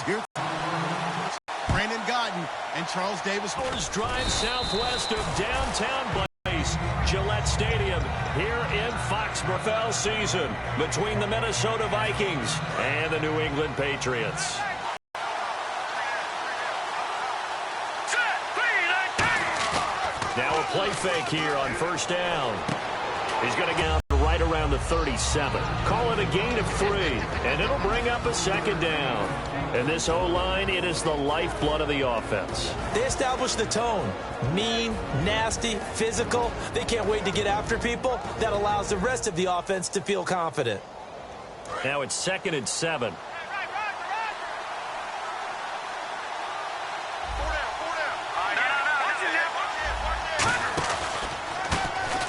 Here, Brandon Godden and Charles Davis. Drive southwest of downtown Blaze, Gillette Stadium, here in Foxborough season between the Minnesota Vikings and the New England Patriots. Now a play fake here on first down. He's going to get out right around the 37. Call it a gain of 3, and it'll bring up a second down. And this O-line, it is the lifeblood of the offense. They establish the tone. Mean, nasty, physical. They can't wait to get after people. That allows the rest of the offense to feel confident. Now it's 2nd and 7.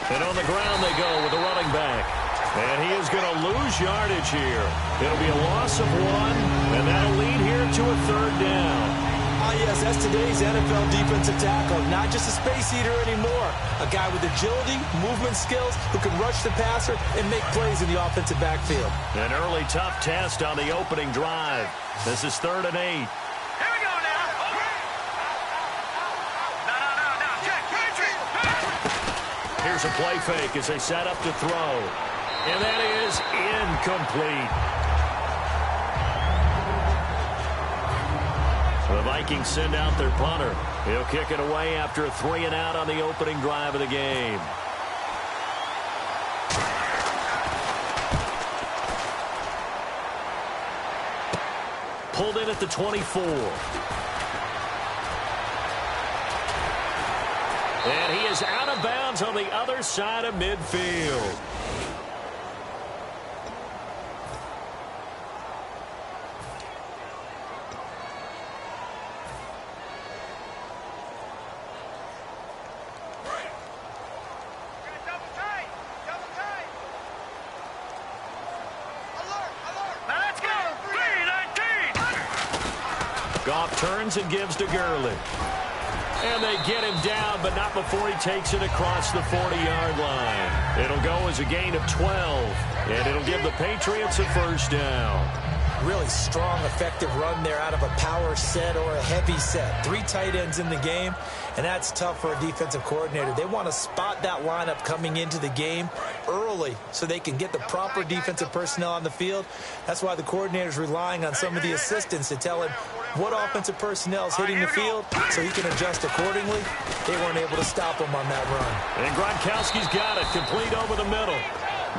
And on the ground they go with the running back. And he is going to lose yardage here. It'll be a loss of 1, and that'll lead here to a 3rd down. Ah, yes, that's today's NFL defensive tackle. Not just a space eater anymore. A guy with agility, movement skills, who can rush the passer and make plays in the offensive backfield. An early tough test on the opening drive. This is 3rd and 8. Here's a play fake as they set up to throw. And that is incomplete. The Vikings send out their punter. He'll kick it away after a 3 and out on the opening drive of the game. Pulled in at the 24. And he is out of bounds on the other side of midfield. Goff turns and gives to Gurley. And they get him down, but not before he takes it across the 40-yard line. It'll go as a gain of 12, and it'll give the Patriots a 1st down. Really strong, effective run there out of a power set or a heavy set. 3 tight ends in the game, and that's tough for a defensive coordinator. They want to spot that lineup coming into the game early so they can get the proper defensive personnel on the field. That's why the coordinator's relying on some of the assistants to tell him what offensive personnel is hitting the field so he can adjust accordingly. They weren't able to stop him on that run. And Gronkowski's got it, complete over the middle.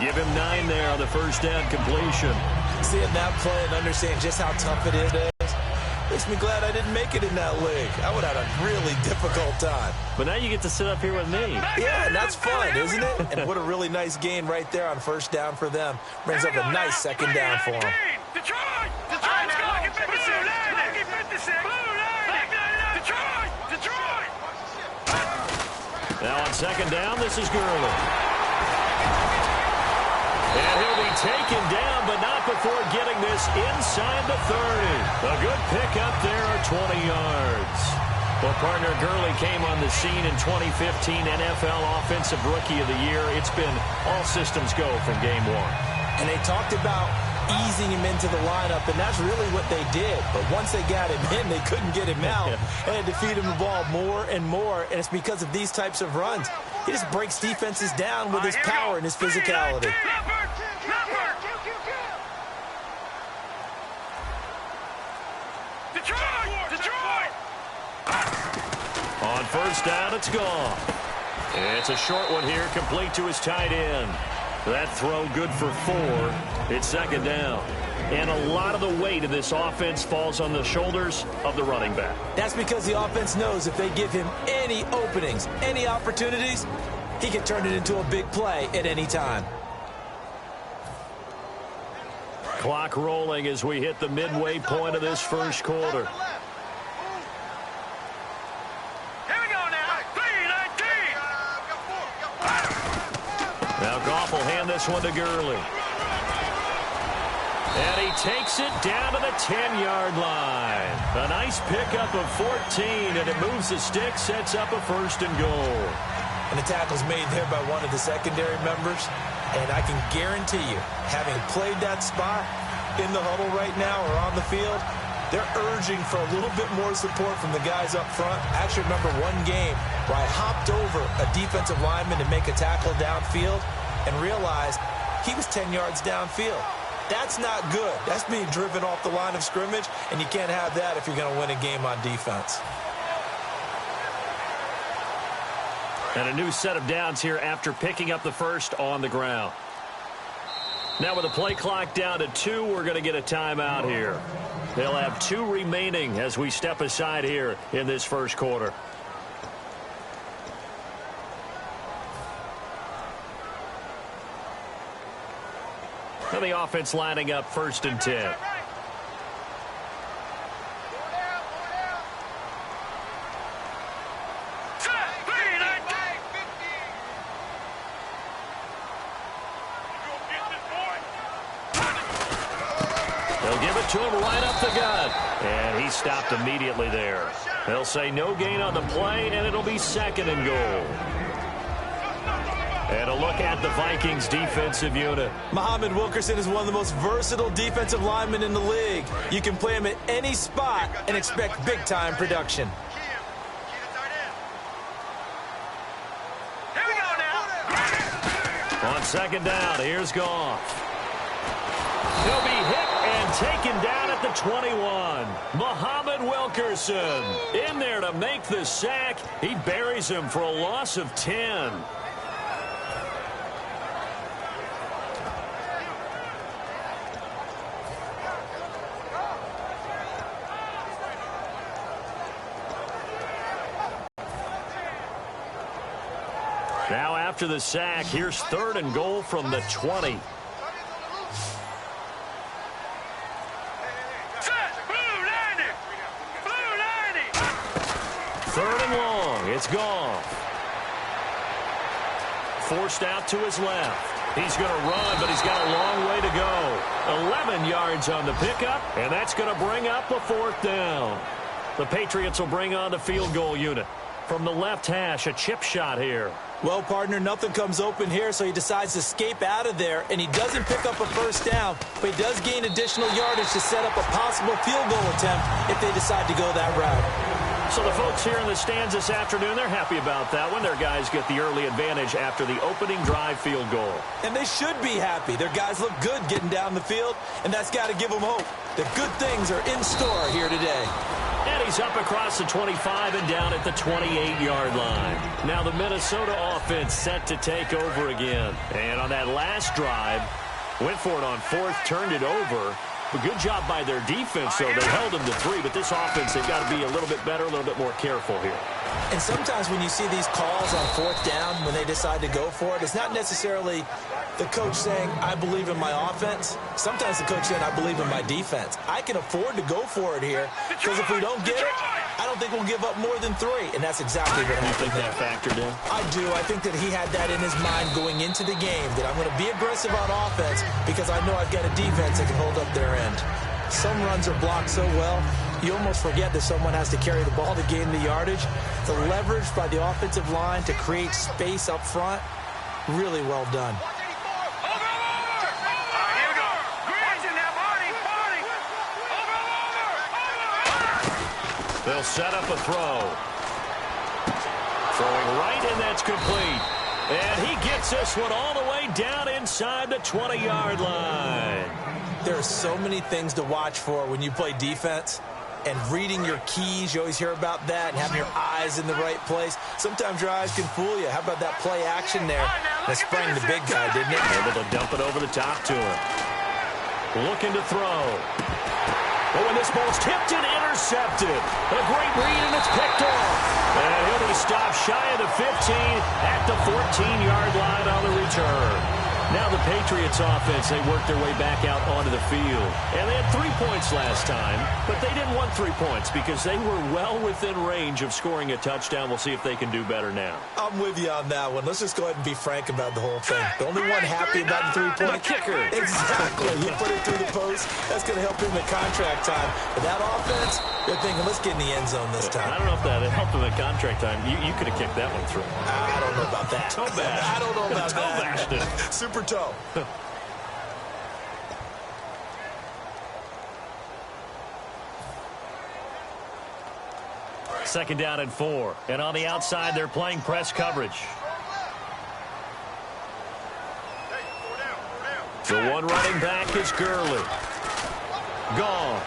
Give him 9 there on the 1st down completion. Seeing that play and understanding just how tough it is makes me glad I didn't make it in that league. I would have had a really difficult time. But now you get to sit up here with me. Yeah, and that's fun, isn't it? And what a really nice gain right there on 1st down for them. Brings up a nice 2nd down for them. Now on 2nd down, this is Gurley. And he'll be taken down, but not before getting this inside the 30. A good pickup there at 20 yards. Well, partner, Gurley came on the scene in 2015 NFL Offensive Rookie of the Year. It's been all systems go from game 1. And they talked about easing him into the lineup, and that's really what they did. But once they got him in, they couldn't get him out. And had to feed him the ball more and more, and it's because of these types of runs. He just breaks defenses down with his power and his physicality. On 1st down, it's gone. It's a short one here, complete to his tight end. That throw good for 4. It's 2nd down. And a lot of the weight of this offense falls on the shoulders of the running back. That's because the offense knows if they give him any openings, any opportunities, he can turn it into a big play at any time. Clock rolling as we hit the midway point of this 1st quarter. Now Goff will hand this one to Gurley. And he takes it down to the 10-yard line. A nice pickup of 14, and it moves the stick, sets up a 1st and goal. And the tackle's made there by one of the secondary members. And I can guarantee you, having played that spot in the huddle right now or on the field, They're urging for a little bit more support from the guys up front. I actually remember one game where I hopped over a defensive lineman to make a tackle downfield and realized he was 10 yards downfield. That's not good. That's being driven off the line of scrimmage, and you can't have that if you're going to win a game on defense. And a new set of downs here after picking up the first on the ground. Now with the play clock down to 2, we're going to get a timeout here. They'll have 2 remaining as we step aside here in this first quarter. And the offense lining up 1st and 10. To him right up the gut. And he stopped immediately there. They'll say no gain on the play, and it'll be 2nd and goal. And a look at the Vikings defensive unit. Muhammad Wilkerson is one of the most versatile defensive linemen in the league. You can play him at any spot and expect big-time production. Here we go now. On 2nd down, here's Goff. He'll be hit and taken down at the 21. Muhammad Wilkerson in there to make the sack. He buries him for a loss of 10. Now after the sack, here's 3rd and goal from the 20. It's gone. Forced out to his left. He's going to run, but he's got a long way to go. 11 yards on the pickup, and that's going to bring up a 4th down. The Patriots will bring on the field goal unit. From the left hash, a chip shot here. Well, partner, nothing comes open here, so he decides to escape out of there, and he doesn't pick up a 1st down, but he does gain additional yardage to set up a possible field goal attempt if they decide to go that route. So the folks here in the stands this afternoon, they're happy about that one. Their guys get the early advantage after the opening drive field goal. And they should be happy. Their guys look good getting down the field, and that's got to give them hope that good things are in store here today. And he's up across the 25 and down at the 28-yard line. Now the Minnesota offense set to take over again. And on that last drive, went for it on 4th, turned it over. A good job by their defense, though. They held them to 3, but this offense, they've got to be a little bit better, a little bit more careful here. And sometimes when you see these calls on 4th down, when they decide to go for it, it's not necessarily the coach saying, I believe in my offense. Sometimes the coach saying, I believe in my defense. I can afford to go for it here, because if we don't get it, I don't think we'll give up more than 3. And that's exactly what happened. You think that factored in? I do. I think that he had that in his mind going into the game, that I'm going to be aggressive on offense because I know I've got a defense that can hold up their end. Some runs are blocked so well, you almost forget that someone has to carry the ball to gain the yardage. The leverage by the offensive line to create space up front, really well done. They'll set up a throw. Throwing right, and that's complete. And he gets this one all the way down inside the 20-yard line. There are so many things to watch for when you play defense. And reading your keys, you always hear about that, and having your eyes in the right place. Sometimes your eyes can fool you. How about that play action there? That sprang the big guy, didn't it? Able to dump it over the top to him. Looking to throw. Oh, and this ball's tipped and intercepted. A great read, and it's picked off. And he'll be stopped shy of the 15 at the 14-yard line on the return. Now the Patriots offense, they worked their way back out onto the field. And they had 3 points last time, but they didn't want 3 points because they were well within range of scoring a touchdown. We'll see if they can do better now. I'm with you on that one. Let's just go ahead and be frank about the whole thing. The only one happy about the 3-point kicker. Exactly. You put it through the post. That's going to help him in contract time. But that offense, they're thinking, let's get in the end zone this time. I don't know if that helped him at contract time. You could have kicked that one through. I don't know about that. Toe bash. I don't know about toe that. Bashed it. Super toe. Second down and 4. And on the outside, they're playing press coverage. The one running back is Gurley. Goff.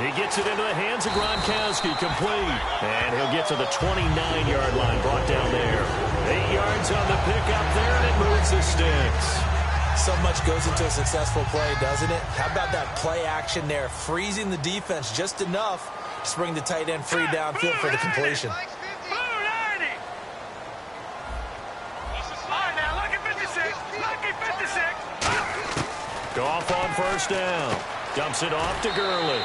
He gets it into the hands of Gronkowski, complete. And he'll get to the 29-yard line, brought down there. 8 yards on the pickup there, and it moves the sticks. So much goes into a successful play, doesn't it? How about that play action there, freezing the defense just enough to bring the tight end free downfield for the completion. Goff on first down. Dumps it off to Gurley.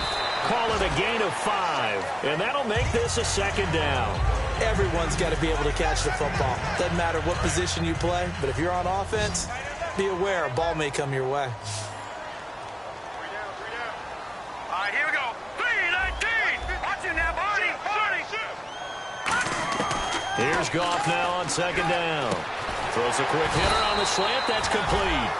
Call it a gain of 5. And that'll make this a second down. Everyone's got to be able to catch the football. Doesn't matter what position you play, but if you're on offense, be aware a ball may come your way. All right, here we go. 3-19. Watch it now, Barney. Here's Goff now on second down. Throws a quick hitter on the slant. That's complete.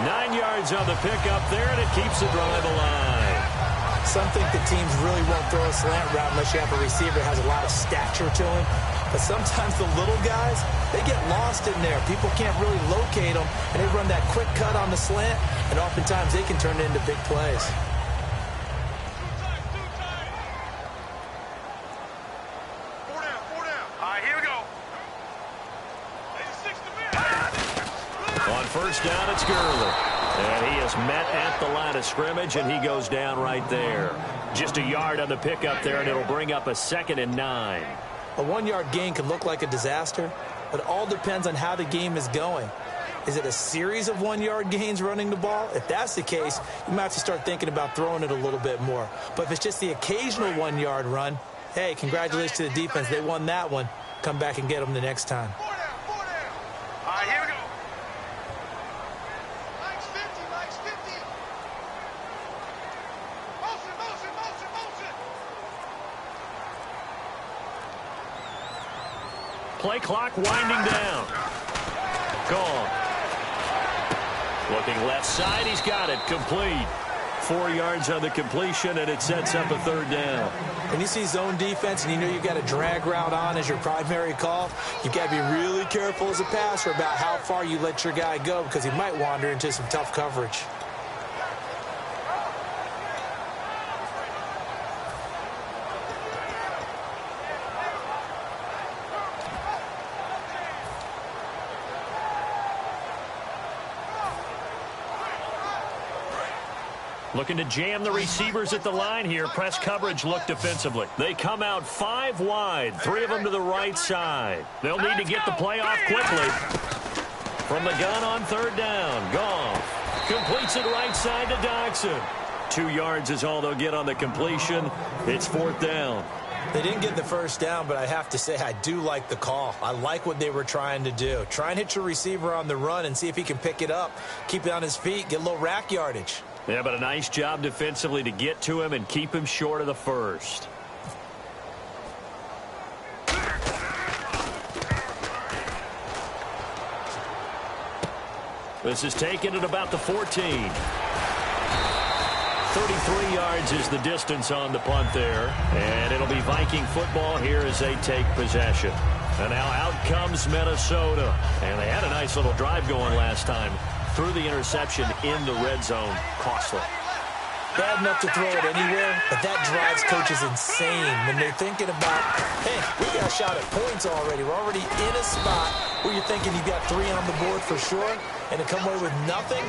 9 yards on the pickup there, and it keeps the drive alive. Some think the teams really won't throw a slant route unless you have a receiver that has a lot of stature to him. But sometimes the little guys, they get lost in there. People can't really locate them, and they run that quick cut on the slant, and oftentimes they can turn it into big plays. Four down. All right, here we go. On first down, it's Gurley. And he is met at the line of scrimmage, and he goes down right there. Just a yard on the pickup there, and it'll bring up a 2nd and 9. A 1-yard gain can look like a disaster, but it all depends on how the game is going. Is it a series of 1-yard gains running the ball? If that's the case, you might have to start thinking about throwing it a little bit more. But if it's just the occasional 1-yard run, hey, congratulations to the defense. They won that one. Come back and get them the next time. All right, here we go. Mike's 50. Motion. Play clock winding down. Gone. Looking left side, he's got it. Complete. 4 yards on the completion, and it sets up a 3rd down. When you see zone defense and you know you've got a drag route on as your primary call, you've got to be really careful as a passer about how far you let your guy go because he might wander into some tough coverage. Looking to jam the receivers at the line here. Press coverage look defensively. They come out 5 wide, 3 of them to the right side. They'll need to get the play off quickly. From the gun on 3rd down, Goff completes it right side to Dodson. 2 yards is all they'll get on the completion. It's 4th down. They didn't get the first down, but I have to say I do like the call. I like what they were trying to do. Try and hit your receiver on the run and see if he can pick it up. Keep it on his feet, get a little rack yardage. Yeah, but a nice job defensively to get to him and keep him short of the first. This is taken at about the 14. 33 yards is the distance on the punt there. And it'll be Viking football here as they take possession. And now out comes Minnesota. And they had a nice little drive going last time. Through the interception in the red zone. Costly. Bad enough to throw it anywhere, but that drives coaches insane when they're thinking about, hey, we got a shot at points already. We're already in a spot where you're thinking you've got 3 on the board for sure, and to come away with nothing,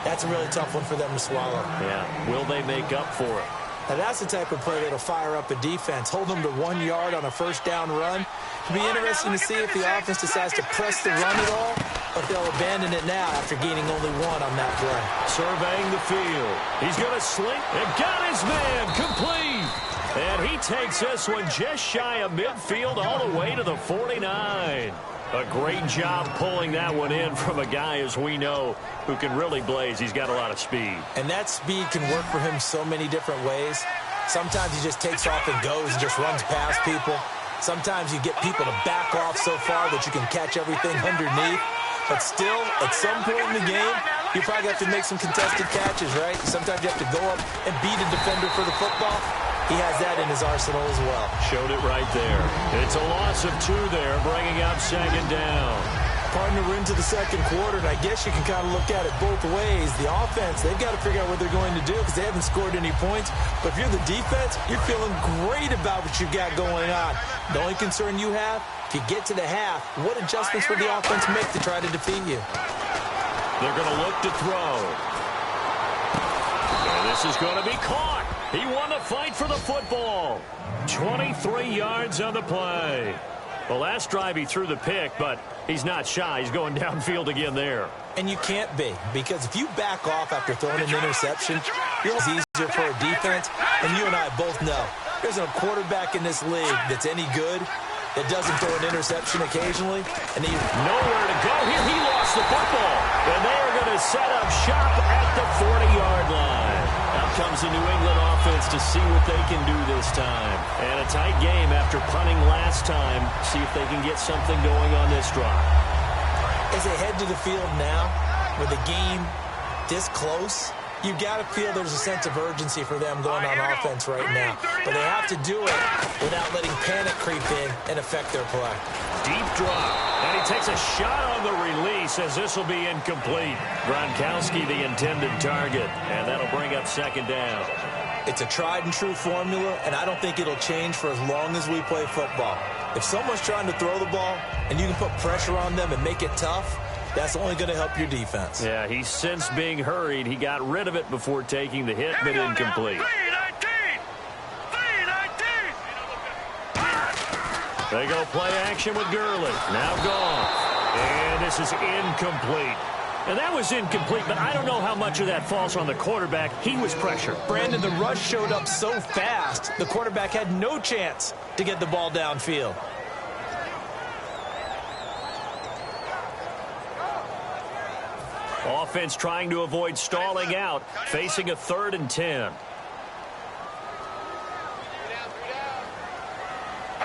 that's a really tough one for them to swallow. Yeah, will they make up for it? Now, that's the type of play that'll fire up a defense. Hold them to 1 yard on a first down run. It'll be interesting to see if the offense decides to press the run at all, or if they'll abandon it now after gaining only 1 on that play. Surveying the field. He's going to sling and got his man complete. And he takes this one just shy of midfield all the way to the 49. A great job pulling that one in from a guy, as we know, who can really blaze. He's got a lot of speed. And that speed can work for him so many different ways. Sometimes he just takes off and goes and just runs past people. Sometimes you get people to back off so far that you can catch everything underneath. But still, at some point in the game, you probably have to make some contested catches, right? Sometimes you have to go up and beat a defender for the football. he has that in his arsenal as well. Showed it right there. It's a loss of 2 there, bringing up second down. Partner, we're into the second quarter, and I guess you can kind of look at it both ways. The offense, they've got to figure out what they're going to do because they haven't scored any points. But if you're the defense, you're feeling great about what you've got going on. The only concern you have, if you get to the half, what adjustments will the offense make to try to defeat you? They're going to look to throw. And this is going to be caught. He won the fight for the football. 23 yards on the play. The last drive he threw the pick, but he's not shy. He's going downfield again there. And you can't be, because if you back off after throwing an interception, it's easier for a defense. And you and I both know there's a quarterback in this league that's any good that doesn't throw an interception occasionally. And he nowhere to go here. He lost the football. And they are going to set up shop at the 40-yard line. Out comes the New England offense to see what they can do this time. And a tight game after punting last time. See if they can get something going on this drive. As they head to the field now, with the game this close, you've got to feel there's a sense of urgency for them going on offense right now. But they have to do it without letting panic creep in and affect their play. Deep drop. And he takes a shot on the release as this will be incomplete. Gronkowski, the intended target. And that'll bring up second down. It's a tried-and-true formula, and I don't think it'll change for as long as we play football. If someone's trying to throw the ball and you can put pressure on them and make it tough, that's only going to help your defense. Yeah, he's since being hurried. He got rid of it before taking the hit, but incomplete. They go play action with Gurley. Now gone. And this is incomplete. And that was incomplete, but I don't know how much of that falls on the quarterback. He was pressured. Brandon, the rush showed up so fast, the quarterback had no chance to get the ball downfield. Offense trying to avoid stalling out, facing a 3rd and 10.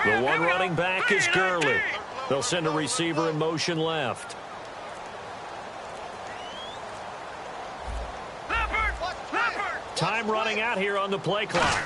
The one running back is Gurley. They'll send a receiver in motion left. Time running out here on the play clock.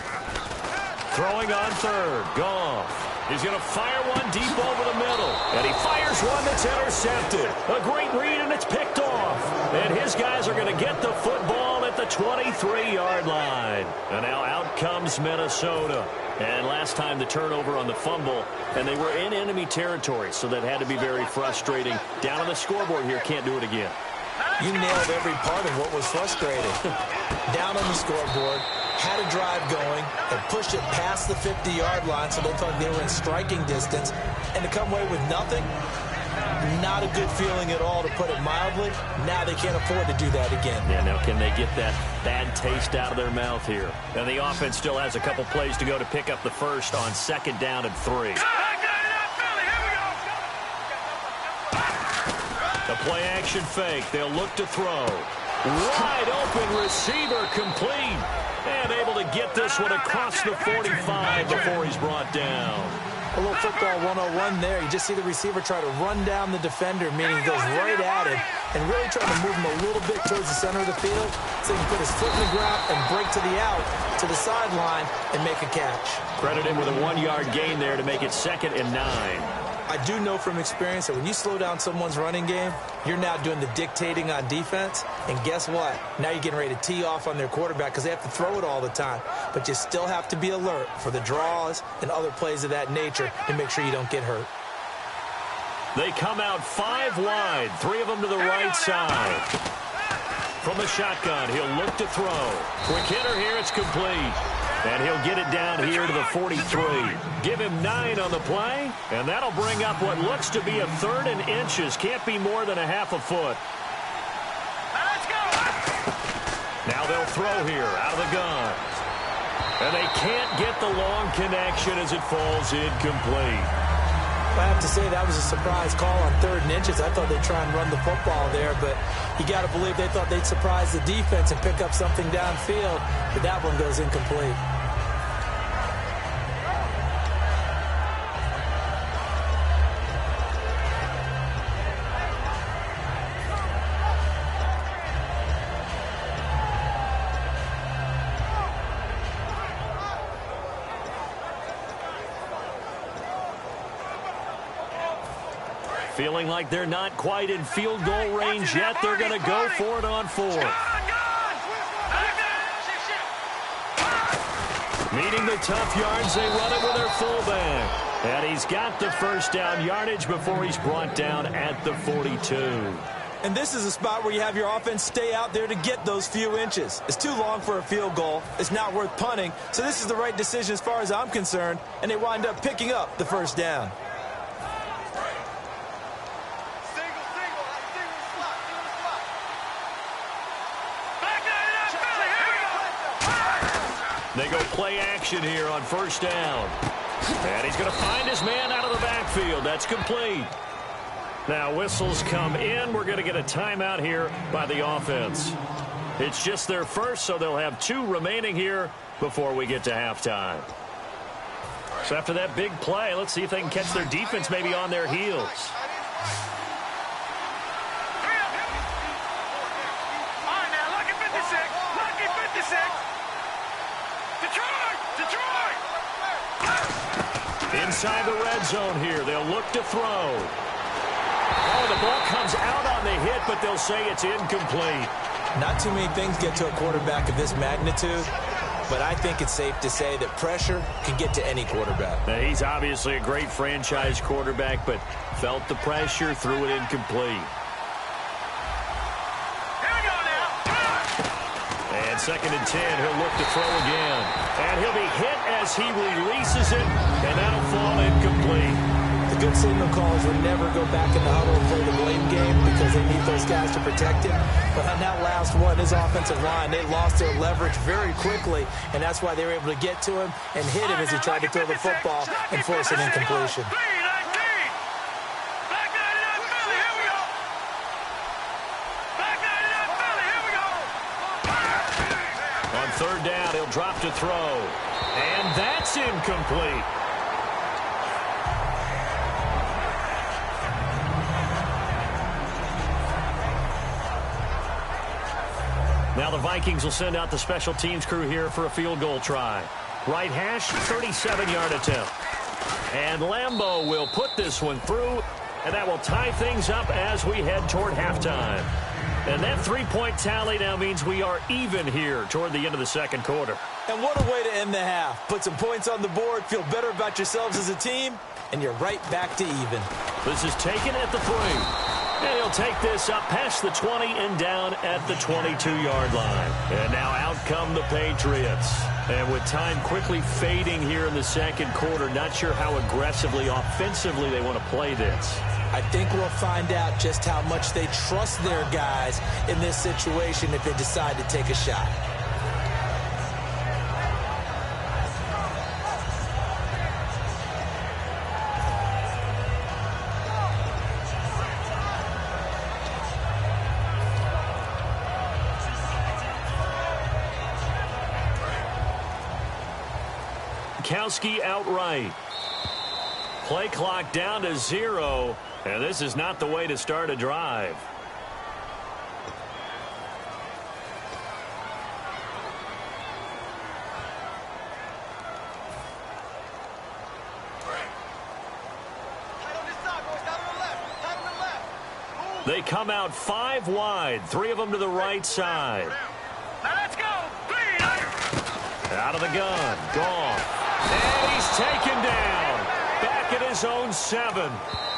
Throwing on 3rd. Goff. He's going to fire one deep over the middle. And he fires one that's intercepted. A great read, and it's picked off. And his guys are going to get the football at the 23-yard line. And now out comes Minnesota. And last time the turnover on the fumble, and they were in enemy territory, so that had to be very frustrating. Down on the scoreboard here, can't do it again. You nailed every part of what was frustrating. Down on the scoreboard, had a drive going, and pushed it past the 50-yard line so they thought they were in striking distance, and to come away with nothing, not a good feeling at all, to put it mildly. Now they can't afford to do that again. Yeah, now can they get that bad taste out of their mouth here? And the offense still has a couple plays to go to pick up the first on 2nd down and 3. The play action fake. They'll look to throw. Wide open receiver complete. And able to get this one across the 45 before he's brought down. A little football 101 there. You just see the receiver try to run down the defender, meaning he goes right at him and really trying to move him a little bit towards the center of the field so he can put his foot in the ground and break to the out, to the sideline, and make a catch. Credit him with a 1-yard gain there to make it 2nd and 9. I do know from experience that when you slow down someone's running game, you're now doing the dictating on defense. And guess what? Now you're getting ready to tee off on their quarterback because they have to throw it all the time. But you still have to be alert for the draws and other plays of that nature to make sure you don't get hurt. They come out 5 wide, 3 of them to the right side. From the shotgun, he'll look to throw. Quick hitter here, it's complete. And he'll get it down here to the 43. Give him 9 on the play, and that'll bring up what looks to be a 3rd and inches. Can't be more than a half a foot. Let's go! Now they'll throw here out of the gun. And they can't get the long connection as it falls incomplete. I have to say that was a surprise call on 3rd and inches. I thought they'd try and run the football there, but you got to believe they thought they'd surprise the defense and pick up something downfield, but that one goes incomplete. Feeling like they're not quite in field goal range yet. They're going to go for it on 4th. Needing the tough yards, they run it with their fullback. And he's got the first down yardage before he's brought down at the 42. And this is a spot where you have your offense stay out there to get those few inches. It's too long for a field goal. It's not worth punting. So this is the right decision as far as I'm concerned. And they wind up picking up the first down. They go play action here on first down. And he's going to find his man out of the backfield. That's complete. Now whistles come in. We're going to get a timeout here by the offense. It's just their first, so they'll have 2 remaining here before we get to halftime. So after that big play, let's see if they can catch their defense maybe on their heels. All right, now, lucky 56. Lucky 56. Detroit! Inside the red zone here. They'll look to throw. Oh, the ball comes out on the hit, but they'll say it's incomplete. Not too many things get to a quarterback of this magnitude, but I think it's safe to say that pressure can get to any quarterback. Now, he's obviously a great franchise quarterback, but felt the pressure, threw it incomplete. Here we go now. And 2nd and 10, he'll look to throw again. And he'll be hit as he releases it, and that'll fall incomplete. The good signal callers would never go back in the huddle and play the blame game because they need those guys to protect him. But on that last one, his offensive line, they lost their leverage very quickly, and that's why they were able to get to him and hit him as he tried to throw the football and force an incompletion. On 3rd down, he'll drop to throw. And that's incomplete. Now the Vikings will send out the special teams crew here for a field goal try. Right hash, 37-yard attempt. And Lambeau will put this one through, and that will tie things up as we head toward halftime. And that 3-point tally now means we are even here toward the end of the 2nd quarter. And what a way to end the half. Put some points on the board, feel better about yourselves as a team, and you're right back to even. This is taken at the 3. And he'll take this up past the 20 and down at the 22-yard line. And now out come the Patriots. And with time quickly fading here in the 2nd quarter, not sure how aggressively, offensively they want to play this. I think we'll find out just how much they trust their guys in this situation if they decide to take a shot. Kowski outright. Play clock down to 0, and this is not the way to start a drive. They come out 5 wide, 3 of them to the right side. Now let's go. Out of the gun, gone. And he's taken down. Back at his own 7.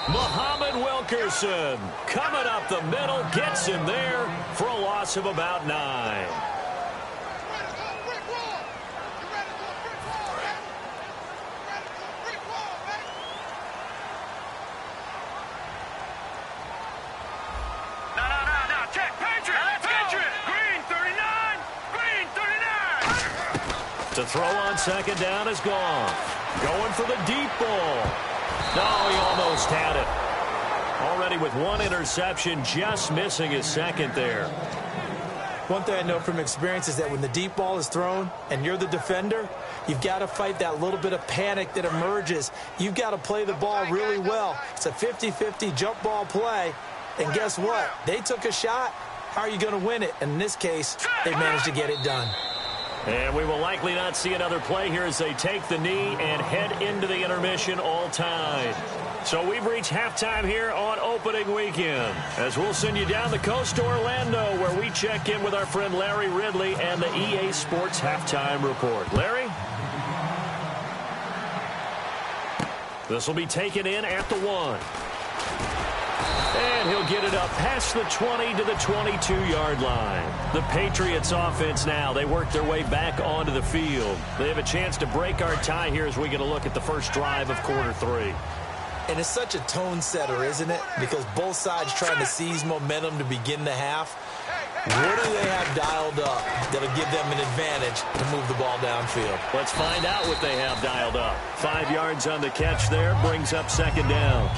Muhammad Wilkerson coming up the middle, gets him there for a loss of about 9. To throw on 2nd down is gone. Going for the deep ball. No, he almost had it. Already with 1 interception, just missing his 2nd there. One thing I know from experience is that when the deep ball is thrown and you're the defender, you've got to fight that little bit of panic that emerges. You've got to play the ball really well. It's a 50-50 jump ball play. And guess what? They took a shot. How are you going to win it? And in this case, they managed to get it done. And we will likely not see another play here as they take the knee and head into the intermission all tied. So we've reached halftime here on opening weekend, as we'll send you down the coast to Orlando, where we check in with our friend Larry Ridley and the EA Sports Halftime Report. Larry? This will be taken in at the 1. And he'll get it up past the 20 to the 22-yard line. The Patriots offense now, they work their way back onto the field. They have a chance to break our tie here as we get a look at the first drive of quarter 3. And it's such a tone setter, isn't it? Because both sides trying to seize momentum to begin the half. What do they have dialed up that'll give them an advantage to move the ball downfield? Let's find out what they have dialed up. 5 yards on the catch there, brings up second down.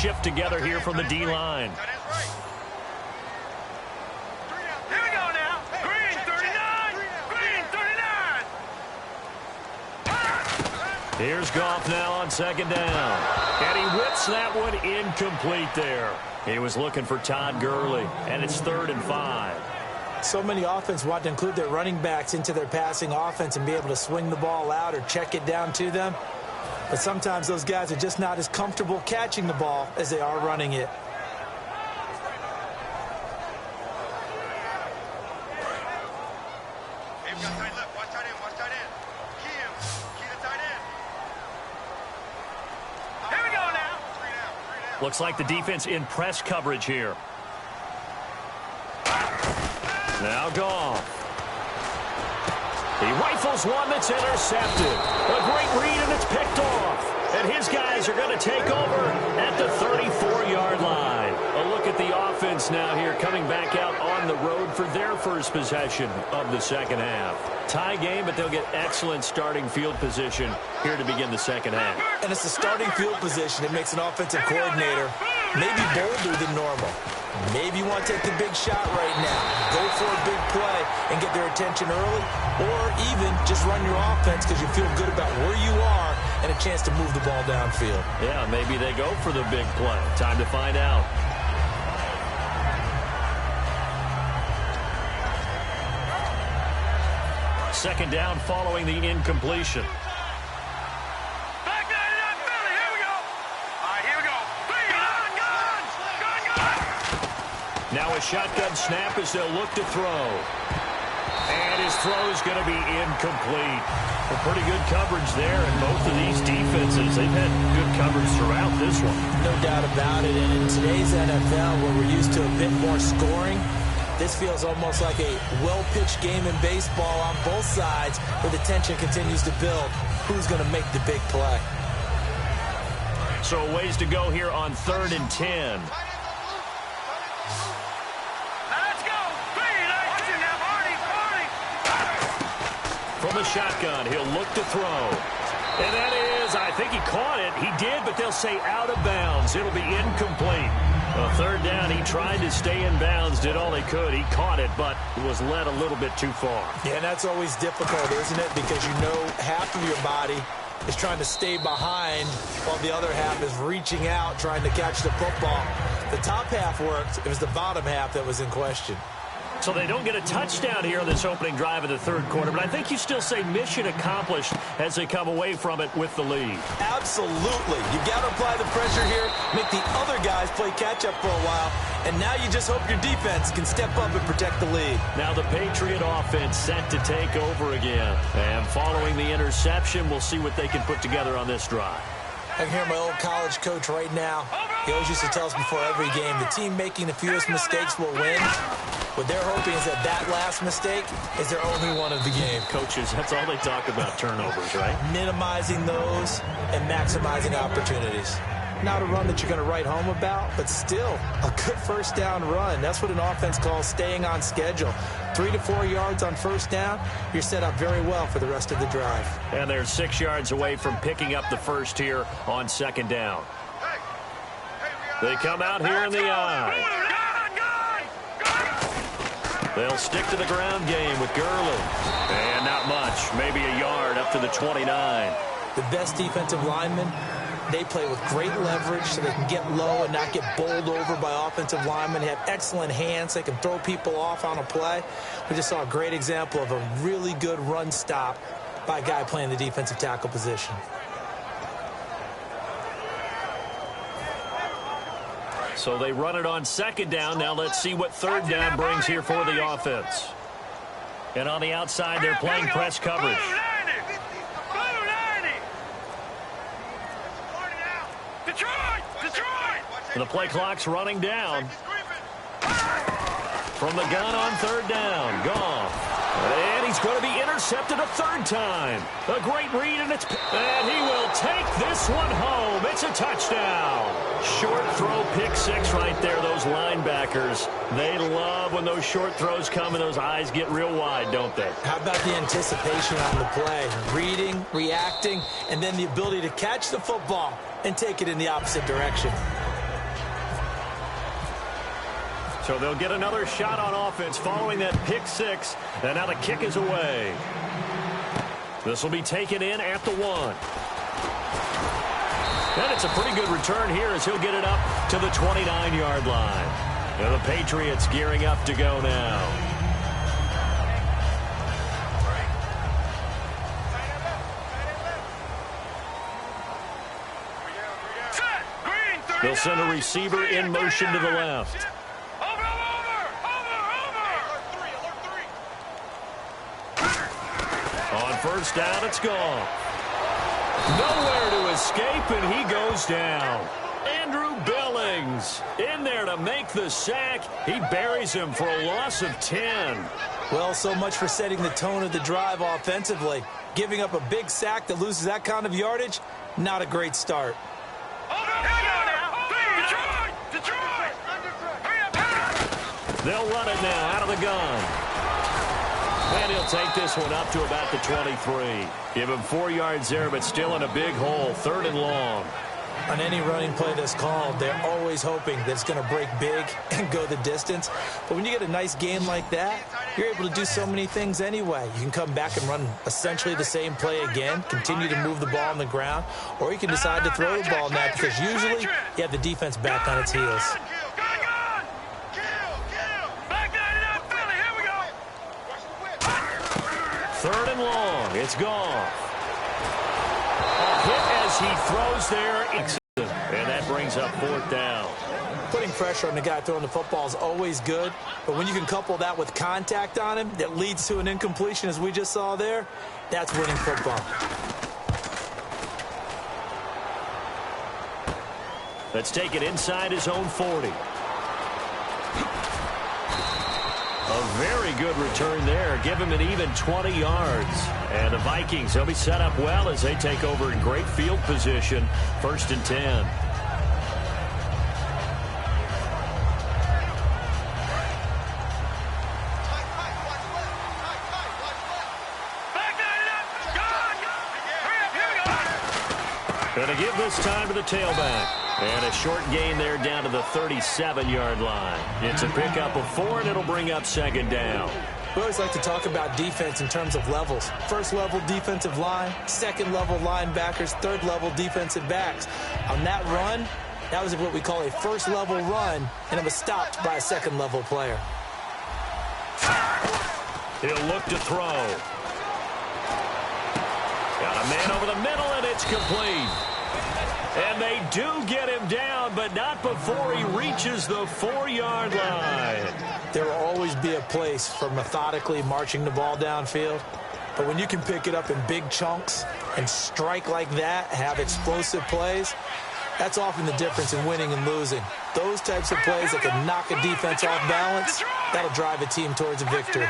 Shift together here from the D-line. Here we go now. Green 39. Green 39. Here's Goff now on second down. And he whips that one incomplete there. He was looking for Todd Gurley, and it's 3rd and 5. So many offenses want to include their running backs into their passing offense and be able to swing the ball out or check it down to them. But sometimes those guys are just not as comfortable catching the ball as they are running it. Here we go now. Looks like the defense in press coverage here. Now Goff. He rifles one that's intercepted. A great read, and it's picked off. And his guys are going to take over at the 34-yard line. A look at the offense now here, coming back out on the road for their first possession of the second half. Tie game, but they'll get excellent starting field position here to begin the second half. And it's a starting field position that makes an offensive coordinator maybe bolder than normal. Maybe you want to take the big shot right now. Go for a big play and get their attention early, or even just run your offense because you feel good about where you are and a chance to move the ball downfield. Yeah, maybe they go for the big play. Time to find out. Second down following the incompletion. Now a shotgun snap as they'll look to throw. And his throw is going to be incomplete. Well, pretty good coverage there, and both of these defenses, they've had good coverage throughout this one. No doubt about it, and in today's NFL, where we're used to a bit more scoring, this feels almost like a well-pitched game in baseball on both sides, where the tension continues to build. Who's going to make the big play? So a ways to go here on 3rd and 10. From the shotgun, he'll look to throw. And that is, I think he caught it. He did, but they'll say out of bounds. It'll be incomplete. Well, 3rd down, he tried to stay in bounds, did all he could. He caught it, but was led a little bit too far. Yeah, and that's always difficult, isn't it? Because you know half of your body is trying to stay behind while the other half is reaching out, trying to catch the football. The top half worked. It was the bottom half that was in question. So they don't get a touchdown here on this opening drive of the 3rd quarter, but I think you still say mission accomplished as they come away from it with the lead. Absolutely. You got to apply the pressure here, make the other guys play catch-up for a while, and now you just hope your defense can step up and protect the lead. Now the Patriot offense set to take over again. And following the interception, we'll see what they can put together on this drive. I can hear my old college coach right now. He always used to tell us before every game, the team making the fewest mistakes will win. What they're hoping is that last mistake is their only one of the game. Coaches, that's all they talk about, turnovers, right? Minimizing those and maximizing opportunities. Not a run that you're going to write home about, but still a good first down run. That's what an offense calls staying on schedule. 3 to 4 yards on first down, you're set up very well for the rest of the drive. And they're 6 yards away from picking up the first here on 2nd down. They come out here in the eye. They'll stick to the ground game with Gurley. And not much, maybe a yard up to the 29. The best defensive linemen, they play with great leverage so they can get low and not get bowled over by offensive linemen. They have excellent hands. They can throw people off on a play. We just saw a great example of a really good run stop by a guy playing the defensive tackle position. So they run it on second down. Now let's see what third down brings here for the offense. And on the outside, they're playing press coverage. The play clock's running down. From the gun on third down. Goff. And he's going to be intercepted a third time. A great read, and he will take this one home. It's a touchdown. Short throw, pick six right there. Those linebackers, they love when those short throws come and those eyes get real wide, don't they? How about the anticipation on the play? Reading, reacting, and then the ability to catch the football and take it in the opposite direction. So they'll get another shot on offense following that pick six. And now the kick is away. This will be taken in at the 1. And it's a pretty good return here as he'll get it up to the 29-yard line. And the Patriots gearing up to go now. They'll send a receiver in motion to the left. On first down, it's gone. Nowhere to escape, and he goes down. Andrew Billings in there to make the sack. He buries him for a loss of 10. Well, so much for setting the tone of the drive offensively. Giving up a big sack that loses that kind of yardage, not a great start. They'll run it now out of the gun. And he'll take this one up to about the 23. Give him 4 yards there, but still in a big hole. 3rd and long. On any running play that's called, they're always hoping that it's going to break big and go the distance. But when you get a nice game like that, you're able to do so many things anyway. You can come back and run essentially the same play again, continue to move the ball on the ground, or you can decide to throw the ball now because usually you have the defense back on its heels. 3rd and long. It's gone. A hit as he throws there. And that brings up 4th down. Putting pressure on the guy throwing the football is always good, but when you can couple that with contact on him that leads to an incompletion as we just saw there, that's winning football. Let's take it inside his own 40. A very good return there. Give him an even 20 yards. And the Vikings, they'll be set up well as they take over in great field position. 1st and 10. Going to give this time to the tailback. And a short gain there down to the 37-yard line. It's a pickup of 4, and it'll bring up 2nd down. We always like to talk about defense in terms of levels. 1st level defensive line, 2nd level linebackers, 3rd level defensive backs. On that run, that was what we call a 1st level run, and it was stopped by a 2nd level player. He'll look to throw. Got a man over the middle, and it's complete. And they do get him down, but not before he reaches the 4-yard line. There will always be a place for methodically marching the ball downfield. But when you can pick it up in big chunks and strike like that, have explosive plays, that's often the difference in winning and losing. Those types of plays that can knock a defense off balance, that'll drive a team towards a victory.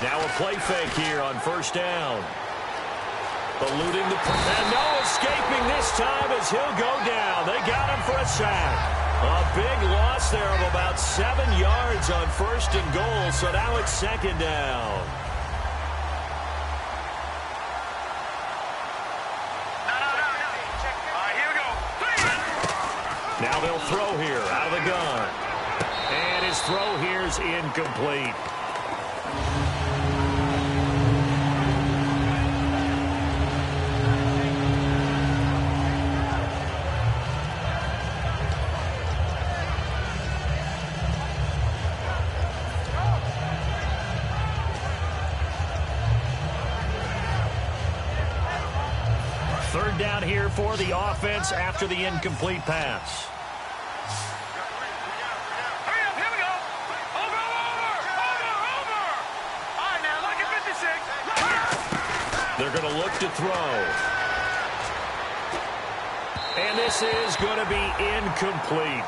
Now a play fake here on 1st down. Eluding the and no escaping this time as he'll go down. They got him for a sack. A big loss there of about 7 yards on 1st and goal, so now it's 2nd down. Now they'll throw here out of the gun. And his his throw here's incomplete. Third down here for the offense after the incomplete pass. Hurry up, here we go. Over. All right, now, look at 56. They're going to look to throw. And this is going to be incomplete.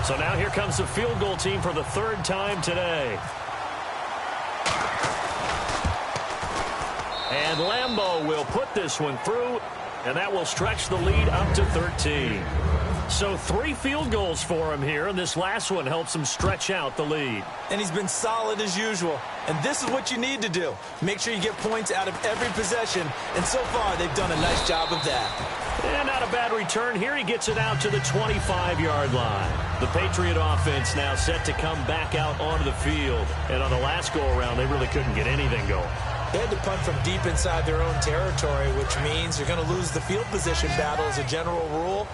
So now here comes the field goal team for the third time today. And Lambeau will put this one through, and that will stretch the lead up to 13. So 3 field goals for him here, and this last one helps him stretch out the lead. And he's been solid as usual. And this is what you need to do. Make sure you get points out of every possession. And so far, they've done a nice job of that. And not a bad return here. He gets it out to the 25-yard line. The Patriot offense now set to come back out onto the field. And on the last go-around, they really couldn't get anything going. They had to punt from deep inside their own territory, which means you're going to lose the field position battle as a general rule.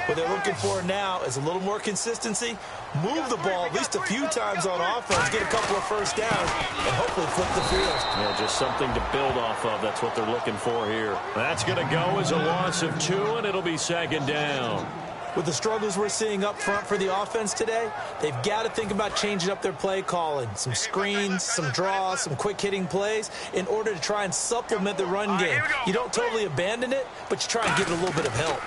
What they're looking for now is a little more consistency, move the ball at least a few times on offense, get a couple of first downs, and hopefully flip the field. Yeah, just something to build off of. That's what they're looking for here. That's going to go as a loss of 2, and it'll be second down. With the struggles we're seeing up front for the offense today, they've got to think about changing up their play calling. Some screens, some draws, some quick-hitting plays in order to try and supplement the run game. You don't totally abandon it, but you try and give it a little bit of help.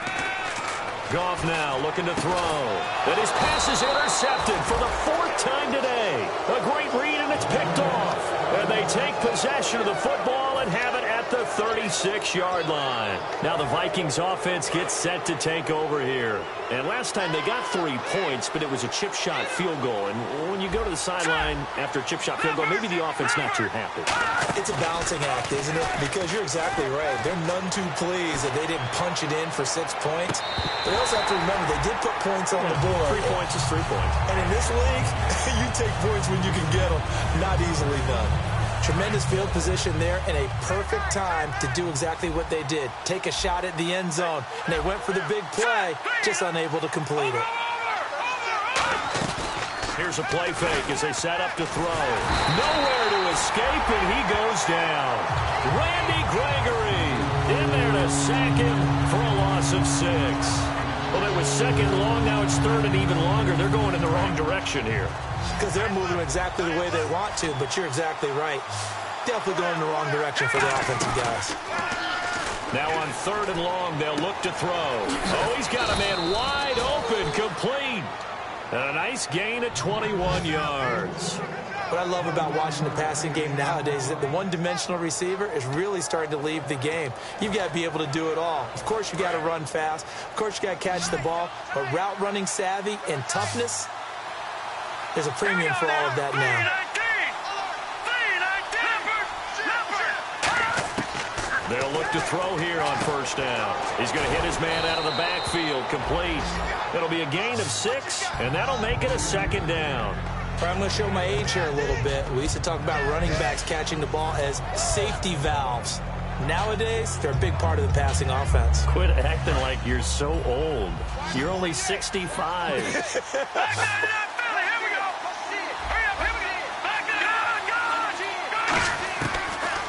Goff now looking to throw. And his pass is intercepted for the 4th time today. A great read, and it's picked off. And they take possession of the football and have it at the 36-yard line. Now the Vikings offense gets set to take over here. And last time they got 3 points, but it was a chip shot field goal. And when you go to the sideline after a chip shot field goal, maybe the offense not too happy. It's a balancing act, isn't it? Because you're exactly right. They're none too pleased that they didn't punch it in for 6 points. They also have to remember they did put points on the board. 3 points is 3 points. And in this league, you take points when you can get them. Not easily done. Tremendous field position there and a perfect time to do exactly what they did. Take a shot at the end zone. And they went for the big play, just unable to complete it. Here's a play fake as they set up to throw. Nowhere to escape, and he goes down. Randy Gregory in there to sack him for a loss of 6. Well, it was 2nd and long. Now it's 3rd and even longer. They're going in the wrong direction here. Because they're moving exactly the way they want to, but you're exactly right. Definitely going in the wrong direction for the offensive guys. Now on 3rd and long, they'll look to throw. Oh, he's got a man wide open, complete. And a nice gain of 21 yards. What I love about watching the passing game nowadays is that the one-dimensional receiver is really starting to leave the game. You've got to be able to do it all. Of course, you got to run fast. Of course, you got to catch the ball. But route running savvy and toughness, there's a premium for all of that now. They'll look to throw here on 1st down. He's going to hit his man out of the backfield, complete. It'll be a gain of 6, and that'll make it a 2nd down. I'm going to show my age here a little bit. We used to talk about running backs catching the ball as safety valves. Nowadays, they're a big part of the passing offense. Quit acting like you're so old. You're only 65.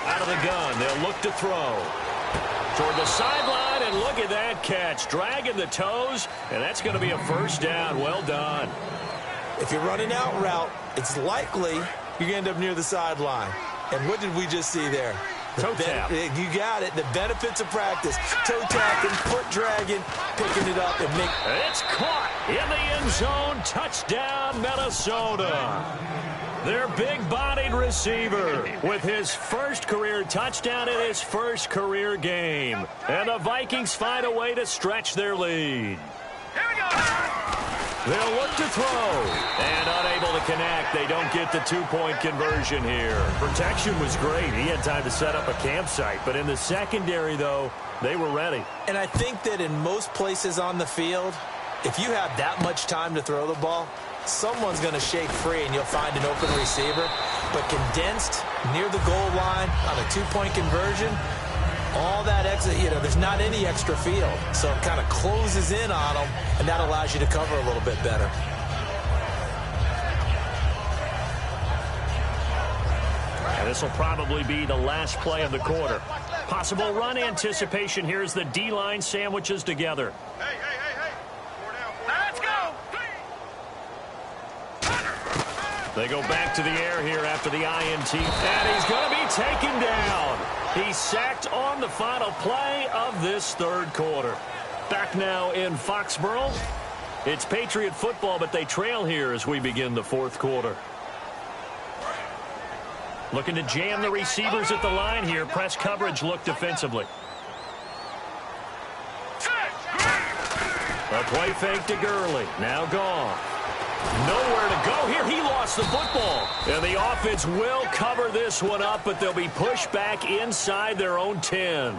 Out of the gun, they'll look to throw. Toward the sideline, and look at that catch. Dragging the toes, and that's going to be a 1st down. Well done. If you're running out route, it's likely you're going to end up near the sideline. And what did we just see there? Toe tap. You got it. The benefits of practice. Toe tapping, foot dragging, picking it up, and make. It's caught in the end zone. Touchdown, Minnesota. Their big-bodied receiver with his 1st career touchdown in his 1st career game. And the Vikings find a way to stretch their lead. Here we go. They'll look to throw. And unable to connect. They don't get the two-point conversion here. Protection was great. He had time to set up a campsite. But in the secondary, though, they were ready. And I think that in most places on the field, if you have that much time to throw the ball, someone's going to shake free and you'll find an open receiver. But condensed near the goal line on a two-point conversion, all that exit, there's not any extra field. So it kind of closes in on them, and that allows you to cover a little bit better. And this will probably be the last play of the quarter. Possible run anticipation here as the D-line sandwiches together. Hey. Let's go. They go back to the air here after the INT. And he's going to be taken down. He's sacked on the final play of this third quarter. Back now in Foxborough. It's Patriot football, but they trail here as we begin the fourth quarter. Looking to jam the receivers at the line here. Press coverage look defensively. A play fake to Gurley. Now gone. Nowhere to go here. He lost the football. And the offense will cover this one up, but they'll be pushed back inside their own 10.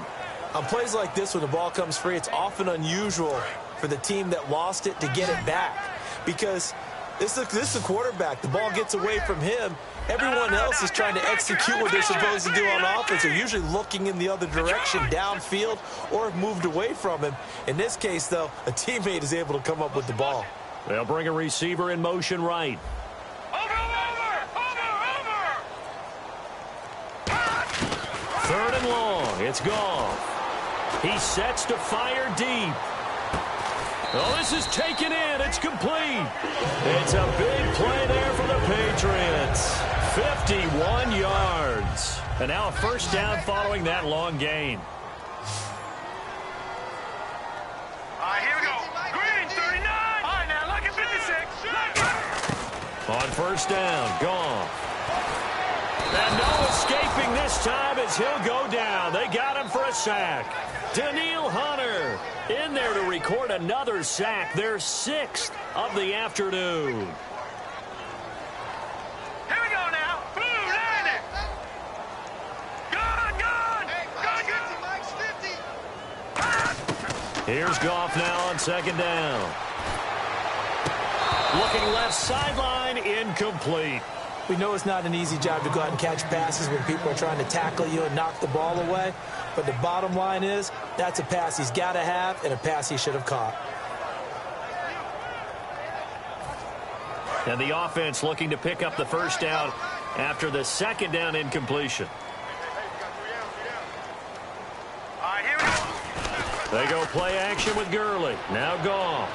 On plays like this, when the ball comes free, it's often unusual for the team that lost it to get it back. Because this is the quarterback. The ball gets away from him. Everyone else is trying to execute what they're supposed to do on offense. They're usually looking in the other direction, downfield, or moved away from him. In this case, though, a teammate is able to come up with the ball. They'll bring a receiver in motion right. Third and long. It's gone. He sets to fire deep. Oh, this is taken in. It's complete. It's a big play there for the Patriots. 51 yards. And now a first down following that long gain. All right, here we go. Green, 39. All right, now look at 56. On first down, gone. And no escaping this time as he'll go down. They got him for a sack. Daniil Hunter in there to record another sack, their 6th of the afternoon. Here we go now. Blue, land it. Gone. Mike's 50. Here's Goff now on second down. Looking left sideline, incomplete. We know it's not an easy job to go out and catch passes when people are trying to tackle you and knock the ball away. But the bottom line is, that's a pass he's got to have and a pass he should have caught. And the offense looking to pick up the first down after the second down incompletion. All right, here we go. They go play action with Gurley. Now Goff.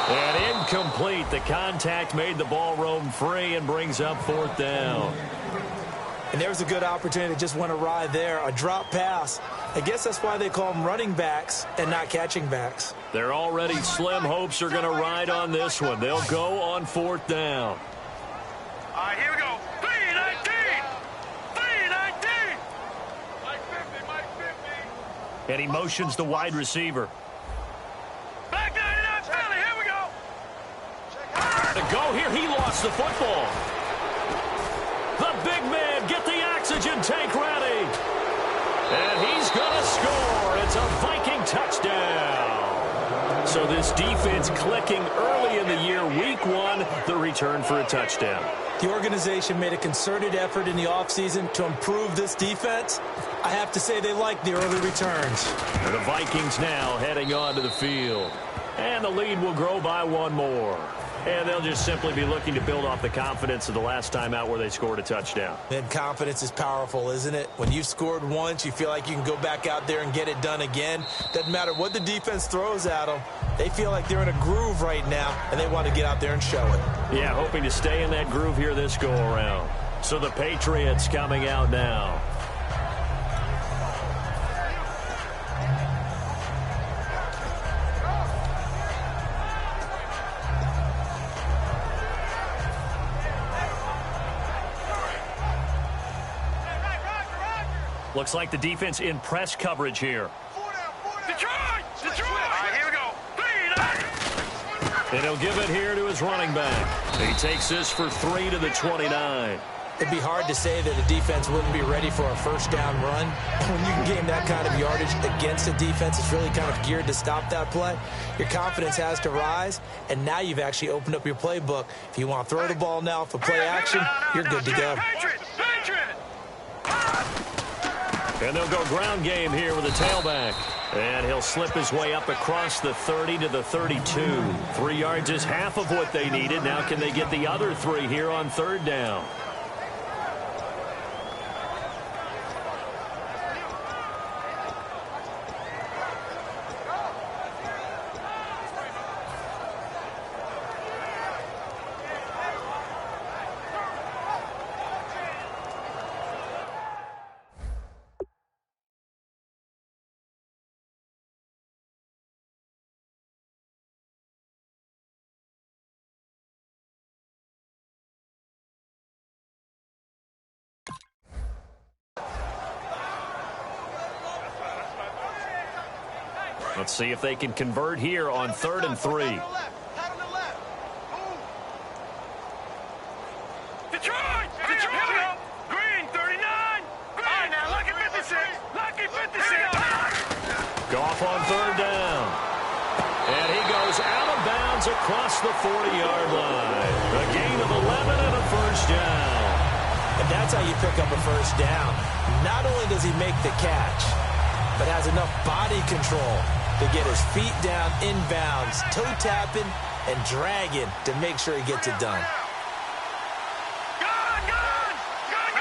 And incomplete. The contact made the ball roam free and brings up fourth down. And there's a good opportunity that just went awry there. A drop pass. I guess that's why they call them running backs and not catching backs. Their already slim hopes are going to ride on this one. They'll go on fourth down. All right, here we go. 3-19. Mike 50. And he motions the wide receiver. Back 99 Philly. Here we go. To go here, he lost the football. The big man, get the oxygen tank ready. And he's going to score. It's a Viking touchdown. So this defense clicking early in the year. Week 1, the return for a touchdown. The organization made a concerted effort in the offseason to improve this defense. I have to say they like the early returns. And the Vikings now heading onto the field. And the lead will grow by one more. And they'll just simply be looking to build off the confidence of the last time out where they scored a touchdown. And confidence is powerful, isn't it? When you've scored once, you feel like you can go back out there and get it done again. Doesn't matter what the defense throws at them. They feel like they're in a groove right now, and they want to get out there and show it. Yeah, hoping to stay in that groove here this go-around. So the Patriots coming out now. Looks like the defense in press coverage here. Detroit! All right, here we go. 3-9. And he'll give it here to his running back. He takes this for 3 to the 29. It'd be hard to say that a defense wouldn't be ready for a first down run. When you can gain that kind of yardage against a defense, it's really kind of geared to stop that play. Your confidence has to rise, and now you've actually opened up your playbook. If you want to throw the ball now for play action, you're good to go. And they'll go ground game here with a tailback. And he'll slip his way up across the 30 to the 32. 3 yards is half of what they needed. Now can they get the other 3 here on third down? Let's see if they can convert here on 3rd and 3. Detroit! Detroit! Green, 39! Green! Now, lucky 56! Lucky 56! Goff on 3rd down. And he goes out of bounds across the 40-yard line. A gain of 11 and a first down. And that's how you pick up a first down. Not only does he make the catch, but has enough body control to get his feet down inbounds, toe tapping and dragging to make sure he gets it done.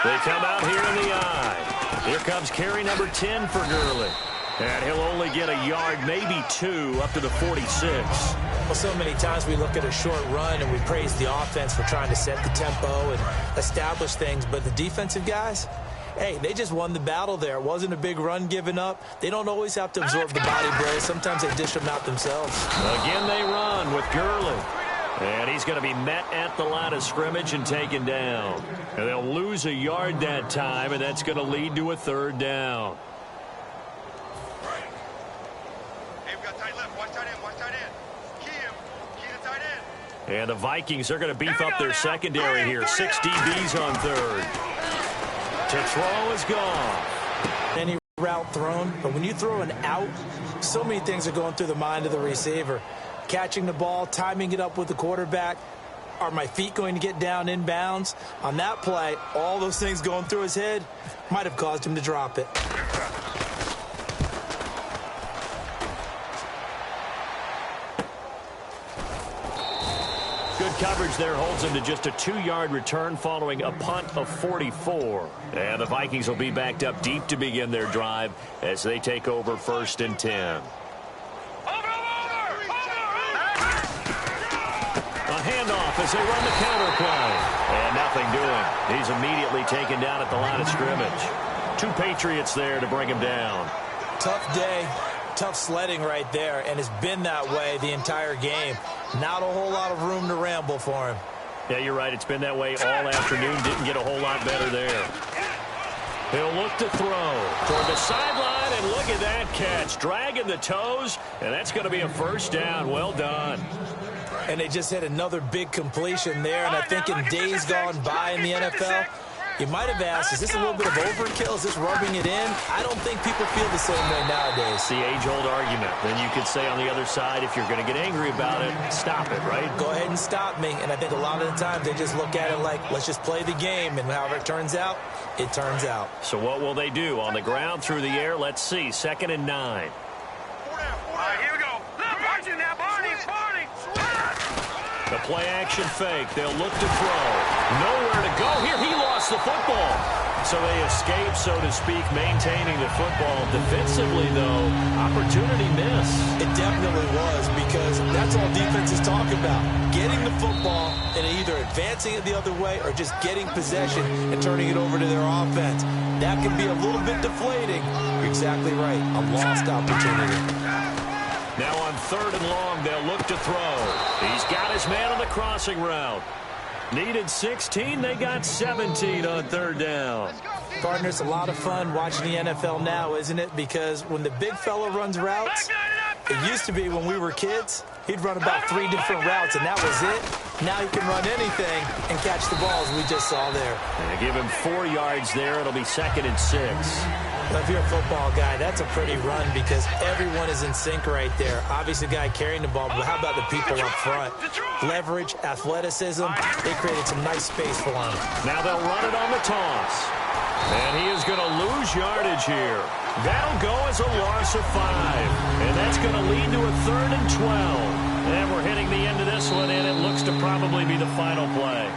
They come out here in the eye. Here comes carry number 10 for Gurley. And he'll only get a yard, maybe 2, up to the 46. Well, so many times we look at a short run and we praise the offense for trying to set the tempo and establish things, but the defensive guys, hey, they just won the battle there. It wasn't a big run given up. They don't always have to absorb the body blows. Sometimes they dish them out themselves. Again, they run with Gurley. And he's going to be met at the line of scrimmage and taken down. And they'll lose a yard that time, and that's going to lead to a 3rd down. Hey, we got tight left. Watch tight end. Watch tight end. Key him. Key the tight end. And the Vikings are going to beef up their secondary here. 6 DBs on 3rd. To throw is gone. Any route thrown, but when you throw an out, so many things are going through the mind of the receiver. Catching the ball, timing it up with the quarterback. Are my feet going to get down inbounds? On that play, all those things going through his head might have caused him to drop it. Good coverage there holds him to just a 2-yard return following a punt of 44. And the Vikings will be backed up deep to begin their drive as they take over 1st and 10. A handoff as they run the counter play. And nothing doing. He's immediately taken down at the line of scrimmage. 2 Patriots there to bring him down. Tough day. Tough sledding right there, and it's been that way the entire game. Not a whole lot of room to ramble for him. Yeah, you're right. It's been that way all afternoon. Didn't get a whole lot better there. He'll look to throw toward the sideline, and look at that catch. Dragging the toes, and that's going to be a first down. Well done. And they just hit another big completion there, and I think in days gone by in the NFL, you might have asked, is this a little bit of overkill? Is this rubbing it in? I don't think people feel the same way nowadays. It's the age-old argument. Then you could say on the other side, if you're going to get angry about it, stop it, right? Go ahead and stop me. And I think a lot of the times they just look at it like, let's just play the game. And however it turns out, it turns out. So what will they do? On the ground, through the air? Let's see. 2nd and 9. All right, here we go. Watch it now, Barney. The play-action fake. They'll look to throw. Nowhere to go. Here, he lost the football. So they escape, so to speak, maintaining the football. Defensively, though, opportunity miss. It definitely was, because that's all defenses talk about. Getting the football and either advancing it the other way or just getting possession and turning it over to their offense. That can be a little bit deflating. You're exactly right. A lost opportunity. Now on 3rd and long, they'll look to throw. He's got his man on the crossing route. Needed 16, they got 17 on 3rd down. Partner, it's a lot of fun watching the NFL now, isn't it? Because when the big fella runs routes, it used to be when we were kids, He'd run about 3 different routes, and that was it. Now he can run anything and catch the balls we just saw there. And give him 4 yards there. It'll be 2nd and 6. Well, if you're a football guy, that's a pretty run because everyone is in sync right there. Obviously, the guy carrying the ball, but how about the people up front? Leverage, athleticism, they created some nice space for him. Now they'll run it on the toss. And he is going to lose yardage here. That'll go as a loss of 5. And that's going to lead to a 3rd and 12. And we're hitting the end of this one, and it looks to probably be the final play.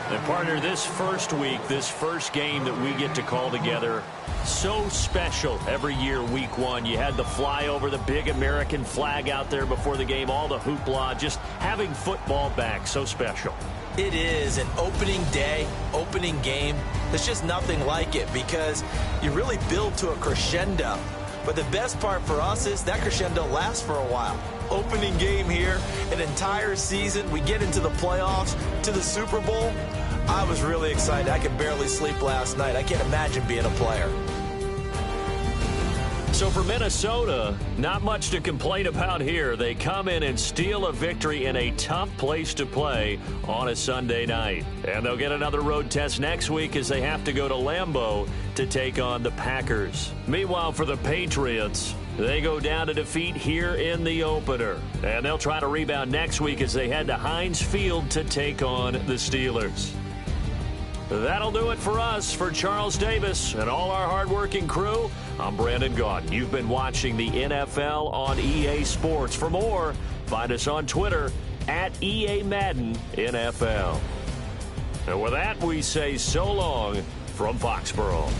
And, partner, this first week, this first game that we get to call together, so special every year, week 1. You had the flyover, the big American flag out there before the game, all the hoopla, just having football back, so special. It is an opening day, opening game. There's just nothing like it because you really build to a crescendo. But the best part for us is that crescendo lasts for a while. Opening game here, an entire season. We get into the playoffs, to the Super Bowl. I was really excited. I could barely sleep last night. I can't imagine being a player. So for Minnesota, not much to complain about here. They come in and steal a victory in a tough place to play on a Sunday night. And they'll get another road test next week as they have to go to Lambeau to take on the Packers. Meanwhile, for the Patriots, they go down to defeat here in the opener. And they'll try to rebound next week as they head to Heinz Field to take on the Steelers. That'll do it for us. For Charles Davis and all our hardworking crew, I'm Brandon Gaudin. You've been watching the NFL on EA Sports. For more, find us on Twitter at EA Madden NFL. And with that, we say so long from Foxborough.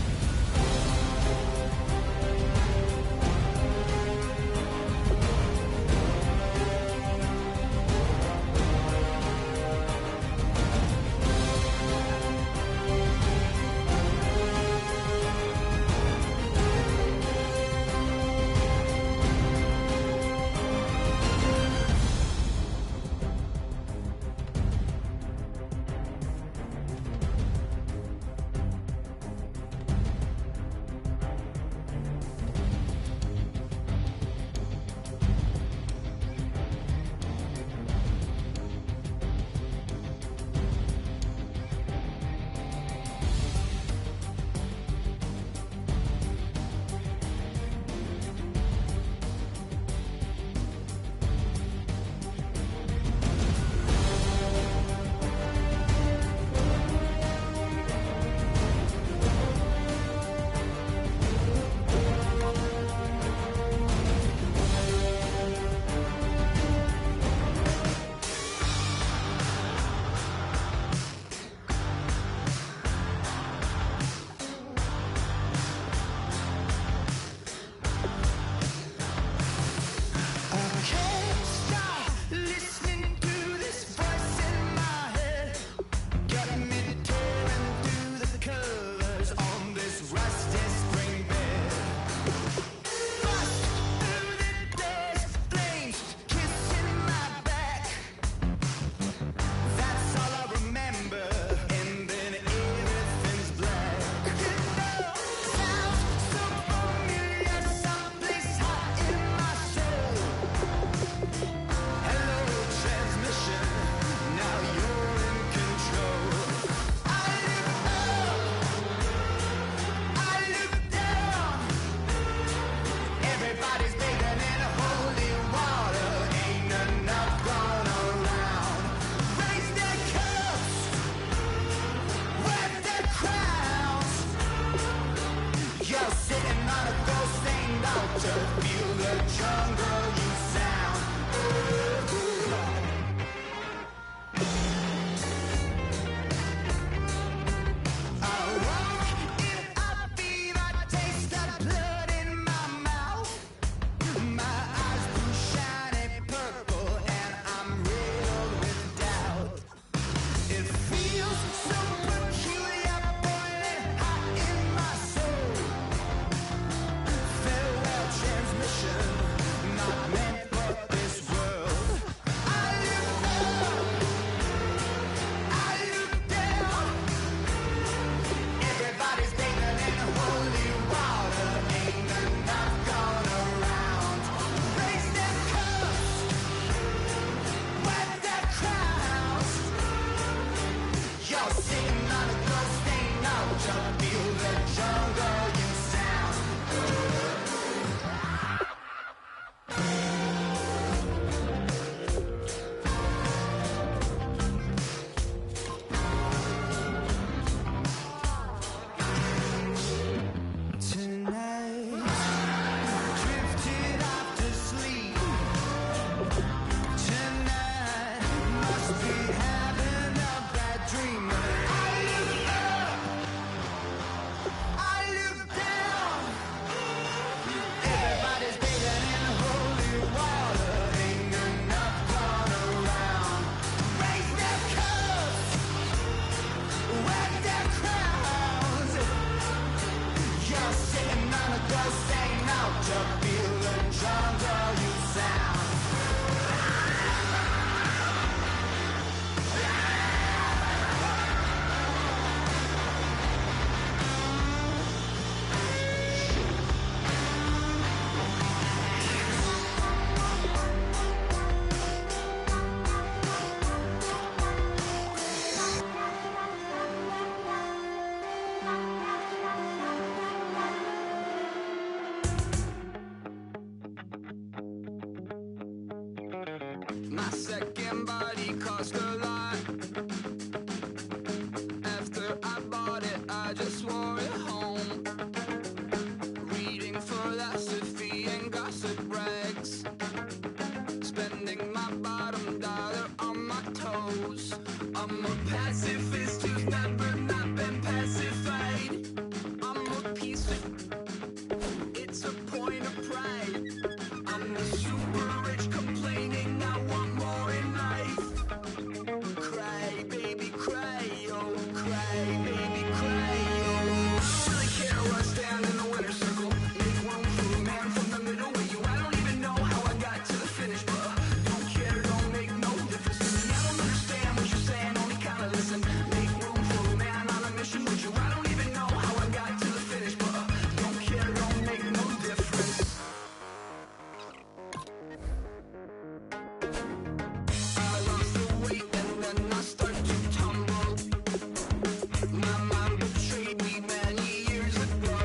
Italian body cost a lot. After I bought it, I just wore it home. Reading philosophy and gossip rags. Spending my bottom dollar on my toes. I'm a pacifist who's never not been pacified. I'm a piece of... It's a point of pride. I'm the super rich complaining I want more in life. Cry, baby, cry, oh, cry, baby, cry, oh. I don't really care where I stand in the winner's circle. Make room for a man from the middle with you. I don't even know how I got to the finish, but don't care, don't make no difference to me. I don't understand what you're saying, only kinda listen. Make room for a man on a mission with you. I don't even know how I got to the finish, but don't care, don't make no difference. I lost the weight and then I start to tumble. My mind betrayed me many years ago.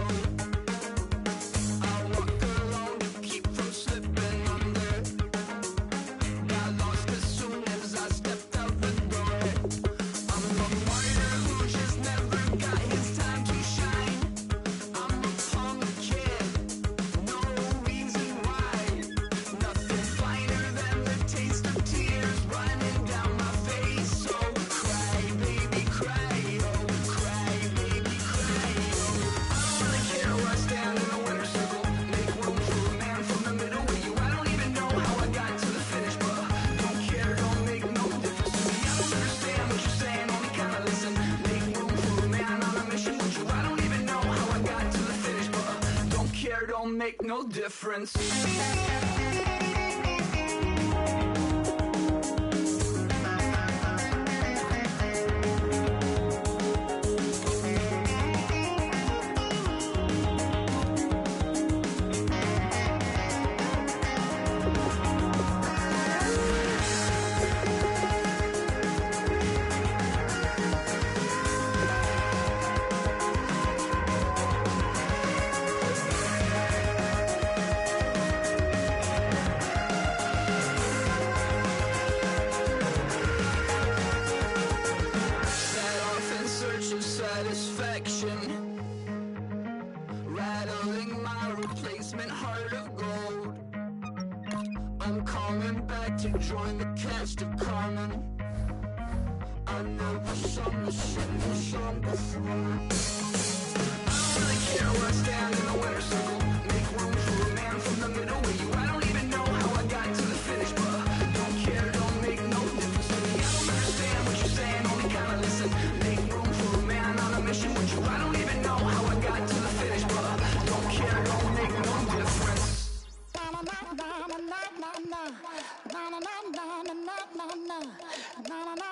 I walk alone to keep from slipping under. Got lost as soon as I stepped out the door. I'm a martyr who just never got his time to shine. I'm a punk kid, no reason why. Nothing finer than the taste of tears running down my face. So cry, baby, cry, oh, cry, baby, cry, oh. I don't really care where I stand in the winner's circle. Make room for a man from the middle with you. I don't even know how I got to the finish, but don't care, don't make no difference to me. I don't understand what you're saying, only kinda listen. Make room for a man on a mission with you. I don't even know how I got to the finish, but don't care, don't make no difference. Set off in search of satisfaction, rattling my replacement heart of gold. I'm coming back to join the cast of Carmen. I never sung the same song before. I don't really care where I stand in the winner's circle. Make room for a man from the middle with you. I don't even know how I got to the finish, but don't care, don't make no difference to me. I don't understand what you're saying, only kinda listen. Make room for a man on a mission with you. I don't even know how I got to the finish, but don't care, don't make no difference. Na na na na na na na na na na na na na na na na